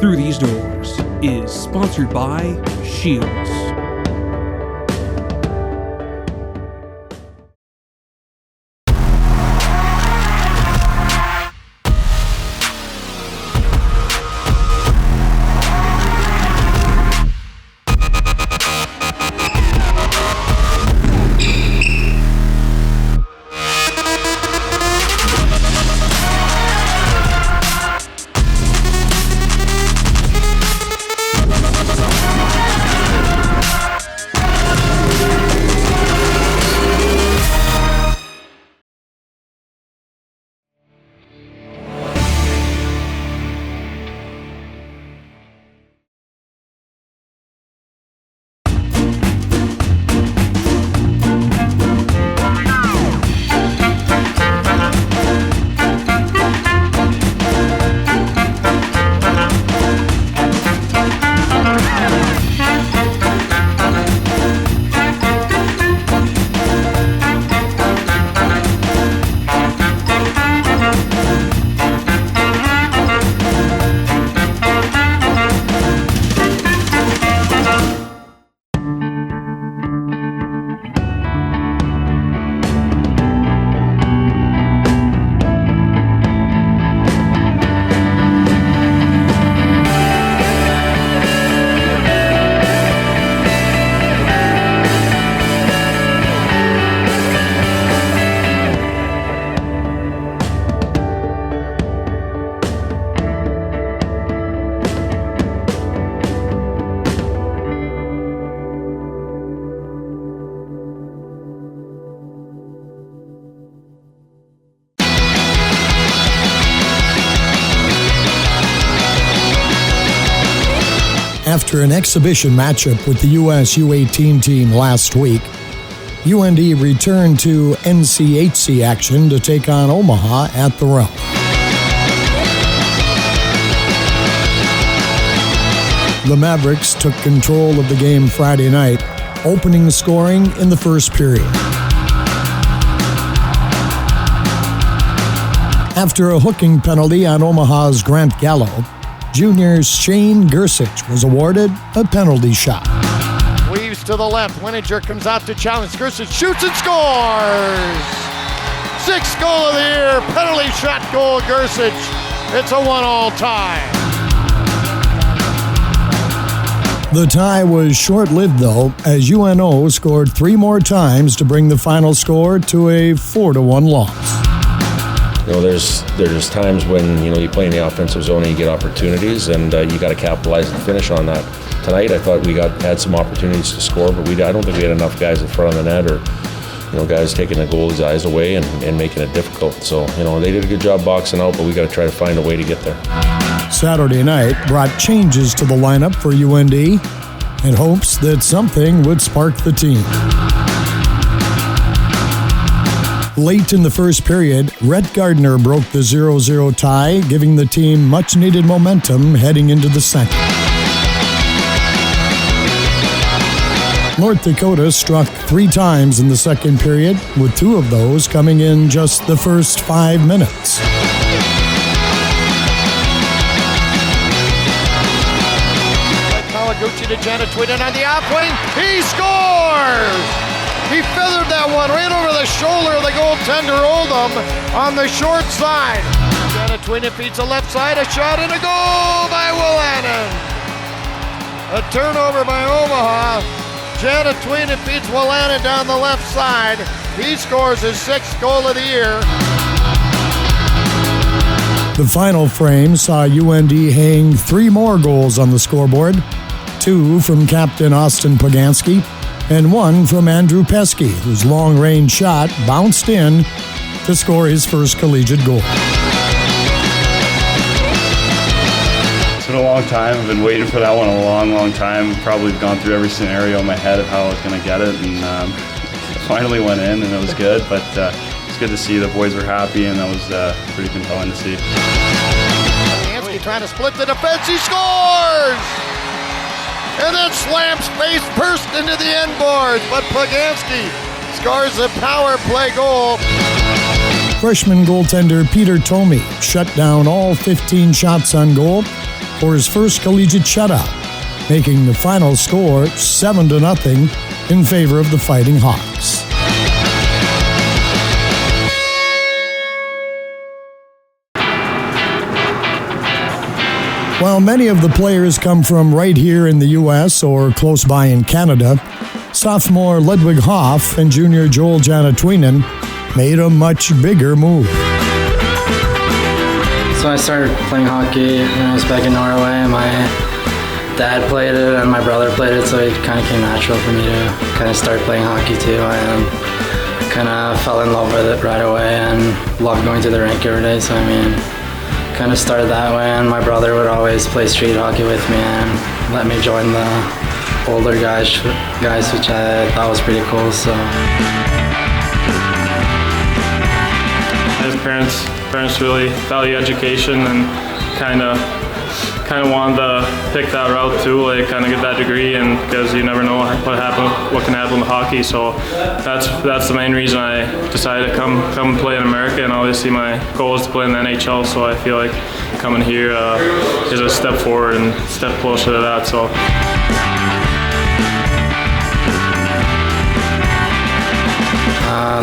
Through These Doors is sponsored by Shields. After an exhibition matchup with the U.S. U18 team last week, UND returned to NCHC action to take on Omaha at the Realm. The Mavericks took control of the game Friday night, opening scoring in the first period. After a hooking penalty on Omaha's Grant Gallo, junior Shane Gersich was awarded a penalty shot. Weaves to the left. Wininger comes out to challenge. Gersich shoots and scores! Sixth goal of the year. Penalty shot goal, Gersich. It's a 1-1 tie. The tie was short-lived, though, as UNO scored 3 more times to bring the final score to a 4-1 loss. You know, there's times when, you know, you play in the offensive zone and you get opportunities, and you got to capitalize and finish on that. Tonight, I thought we had some opportunities to score, but I don't think we had enough guys in front of the net, or, you know, guys taking the goalie's eyes away and making it difficult. So, you know, they did a good job boxing out, but we got to try to find a way to get there. Saturday night brought changes to the lineup for UND in hopes that something would spark the team. Late in the first period, Rhett Gardner broke the 0-0 tie, giving the team much-needed momentum heading into the second. North Dakota struck 3 times in the second period, with 2 of those coming in just the first 5 minutes. Kawaguchi to Janatuinen on the outwing. He scores! He feathered that one right over the shoulder of the goaltender Oldham on the short side. Janatuinen feeds the left side, a shot and a goal by Willanen. A turnover by Omaha. Janatuinen feeds Willanen down the left side. He scores his 6th goal of the year. The final frame saw UND hang 3 more goals on the scoreboard, 2 from captain Austin Poganski, and 1 from Andrew Pesky, whose long-range shot bounced in to score his first collegiate goal. It's been a long time. I've been waiting for that one a long, long time. Probably gone through every scenario in my head of how I was going to get it, and it finally went in, and it was good. But it's good to see the boys were happy, and that was pretty compelling to see. Poganski trying to split the defense. He scores! And then slams face first into the end boards, but Poganski scores a power play goal. Freshman goaltender Peter Thome shut down all 15 shots on goal for his first collegiate shutout, making the final score 7-0 in favor of the Fighting Hawks. While many of the players come from right here in the U.S. or close by in Canada, sophomore Ludvig Hoff and junior Joel Janatuinen made a much bigger move. So I started playing hockey when I was back in Norway. My dad played it and my brother played it, so it kind of came natural for me to kind of start playing hockey too. And kind of fell in love with it right away and loved going to the rink every day. So I mean, kind of started that way, and my brother would always play street hockey with me and let me join the older guys, which I thought was pretty cool. So his parents really value education and kind of wanted to pick that route too, like kind of get that degree, and because you never know what can happen with hockey. So that's the main reason I decided to come play in America, and obviously my goal is to play in the NHL. So I feel like coming here is a step forward and a step closer to that. So.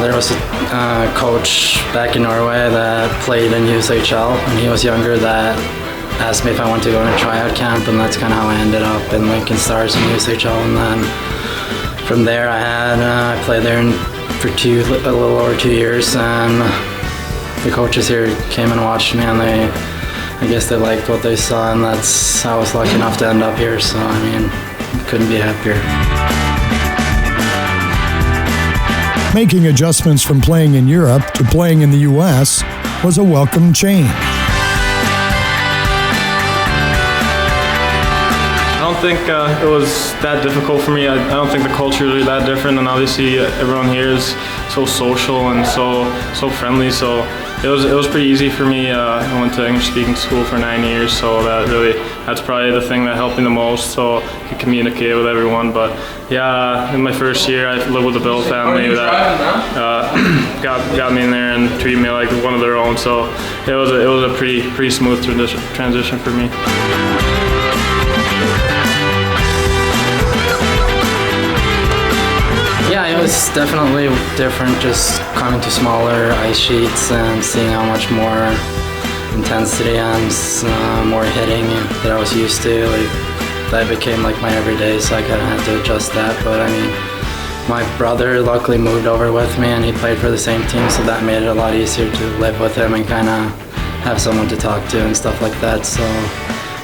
There was a coach back in Norway that played in USHL when he was younger that asked me if I wanted to go on a tryout camp, and that's kind of how I ended up in Lincoln Stars in USHL. And then from there I played there for a little over 2 years, and the coaches here came and watched me, and I guess they liked what they saw, and I was lucky enough to end up here. So I mean, couldn't be happier. Making adjustments from playing in Europe to playing in the U.S. was a welcome change. I don't think it was that difficult for me. I don't think the culture is really that different, and obviously everyone here is so social and so friendly. So it was pretty easy for me. I went to English-speaking school for 9 years, so that's probably the thing that helped me the most. So I could communicate with everyone. But yeah, in my first year, I lived with the Bill family that got me in there and treated me like one of their own. So it was a pretty smooth transition for me. Yeah, it was definitely different just coming to smaller ice sheets and seeing how much more intensity and more hitting that I was used to. Like, that became like my everyday, so I kind of had to adjust that. But I mean, my brother luckily moved over with me, and he played for the same team, so that made it a lot easier to live with him and kind of have someone to talk to and stuff like that. So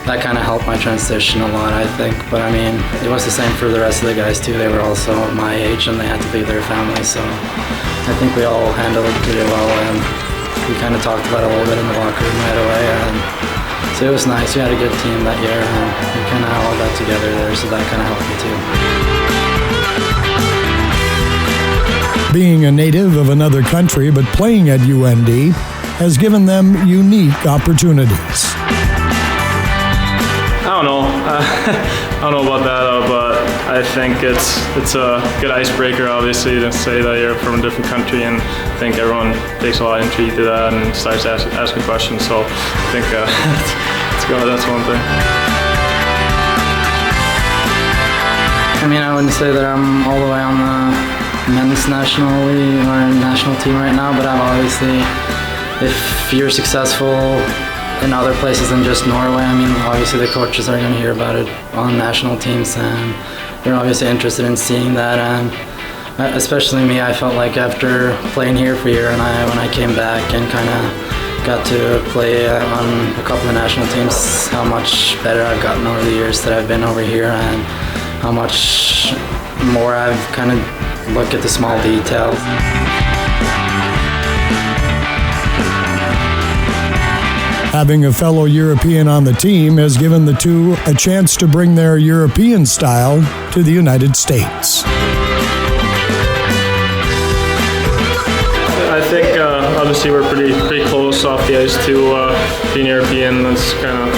that kind of helped my transition a lot, I think. But I mean, it was the same for the rest of the guys too. They were also my age and they had to leave their family. So I think we all handled it pretty well, and we kind of talked about it a little bit in the locker room right away. And so it was nice. We had a good team that year, and we kind of all got together there. So that kind of helped me too. Being a native of another country but playing at UND has given them unique opportunities. I don't know. I don't know about that, but I think it's a good icebreaker, obviously, to say that you're from a different country, and I think everyone takes a lot of intrigue to that and starts asking questions. So I think that's one thing. I mean, I wouldn't say that I'm all the way on the men's national league or national team right now, but I'm obviously, if you're successful in other places than just Norway, I mean, obviously the coaches are going to hear about it on national teams, and they're obviously interested in seeing that. And especially me, I felt like after playing here for a year, and when I came back and kind of got to play on a couple of national teams, how much better I've gotten over the years that I've been over here, and how much more I've kind of looked at the small details. Having a fellow European on the team has given the two a chance to bring their European style to the United States. I think obviously we're pretty close off the ice to being European. That's kind of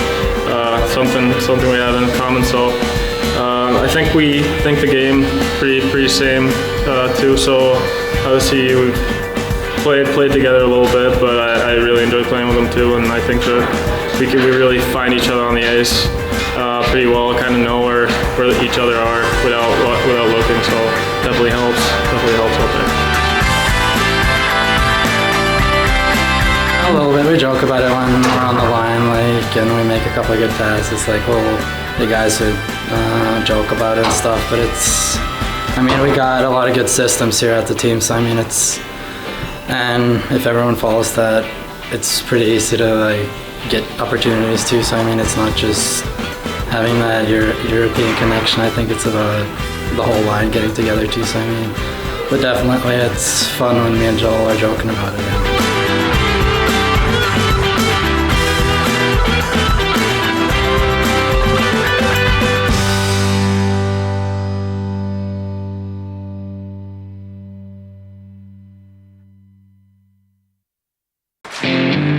something we have in common. So I think we think the game pretty same too. So obviously we've played together a little bit, but I really enjoy playing with them too, and I think we really find each other on the ice pretty well, kind of know where each other are without looking. So definitely helps out there. A little bit. We joke about it when we're on the line, and we make a couple of good passes. The guys would joke about it and stuff, but we got a lot of good systems here at the team, so and if everyone follows that, it's pretty easy to get opportunities too. So it's not just having that European connection. I think it's about the whole line getting together too. So but definitely it's fun when me and Joel are joking about it. Yeah.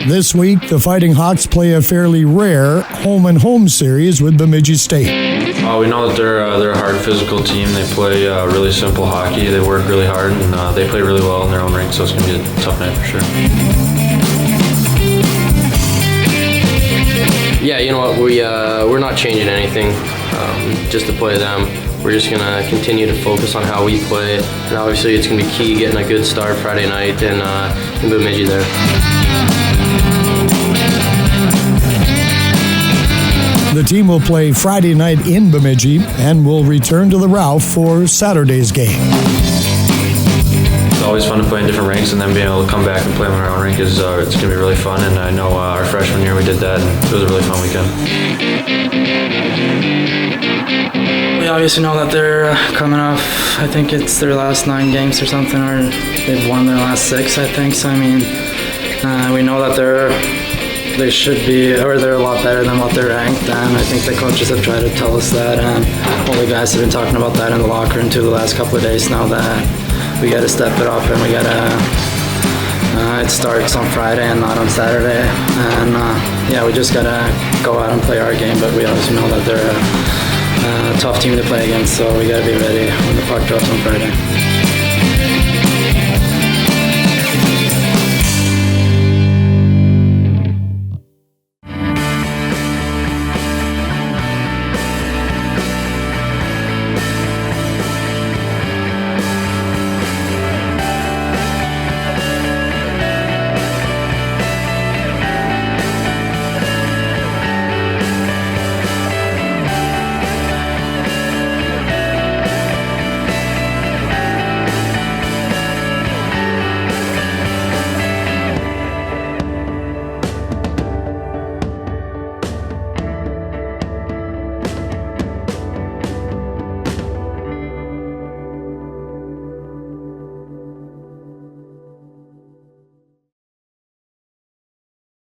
This week, the Fighting Hawks play a fairly rare home-and-home series with Bemidji State. We know that they're a hard physical team. They play really simple hockey. They work really hard, and they play really well in their own rink, so it's going to be a tough night for sure. Yeah, you know what, we're not changing anything just to play them. We're just going to continue to focus on how we play, and obviously it's going to be key getting a good start Friday night in Bemidji there. The team will play Friday night in Bemidji and will return to the Ralph for Saturday's game. It's always fun to play in different rinks, and then being able to come back and play on our own rink it's going to be really fun. And I know our freshman year we did that, and it was a really fun weekend. We obviously know that they're coming off, I think it's their last 9 games or something, or they've won their last 6, I think. So we know that they should be, or they're a lot better than what they're ranked, and I think the coaches have tried to tell us that, and all the guys have been talking about that in the locker room too the last couple of days now, that we got to step it up, and we got to, it starts on Friday and not on Saturday, and we just got to go out and play our game, but we obviously know that they're a tough team to play against, so we got to be ready when the puck drops on Friday.